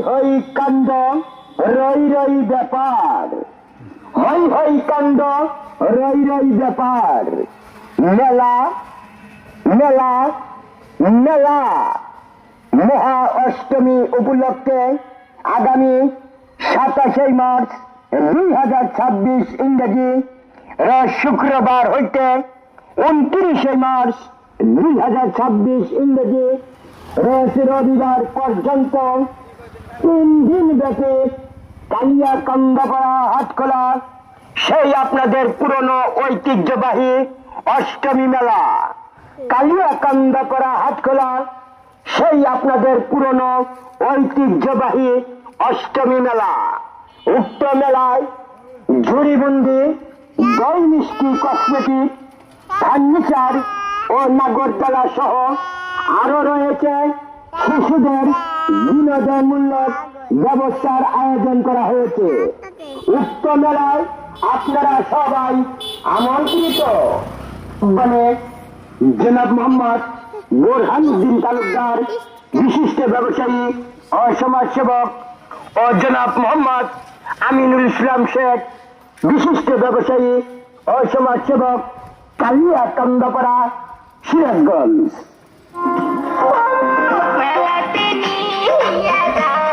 হই কাণ্ড রই রই ব্যাপার, হই হই কাণ্ড রই রই ব্যাপার। মেলা মেলা মেলা মহা অষ্টমী উপলক্ষে আগামী 27 মার্চ 2026 ইংরেজি শুক্রবার হইতে 29 মার্চ 2026 ইংরেজি রবিবার পর্যন্ত 3 দিন ব্যাপী কালিয়াকান্দাপাড়া হাটখোলা সেই আপনাদের পুরনো ঐতিহ্যবাহী অষ্টমী মেলা। কালিয়াকান্দাপাড়া হাটখোলা সেই আপনাদের পুরনো ঐতিহ্যবাহী অষ্টমী মেলা। উক্ত মেলায় ঝুড়িবন্দি, দই মিষ্টি, কসমেটিক, ফার্নিচার ও নাগরদোলা সহ আরো রয়েছে শিশুদের বিনোদনমূলক ব্যবস্থার আয়োজন করা হয়েছে। উক্ত মেলায় আপনারা সবাই আমন্ত্রিত। মানে জনাব মোহাম্মদ বোরহানুদ্দিন তালুকদার, বিশিষ্ট ব্যবসায়ী ও সমাজসেবক, ও জনাব মোহাম্মদ আমিনুল ইসলাম শেখ, বিশিষ্ট ব্যবসায়ী ও সমাজসেবক, কালিয়াকান্দাপাড়া, সিরাজগঞ্জ। মেলাতে নিয়ে যাও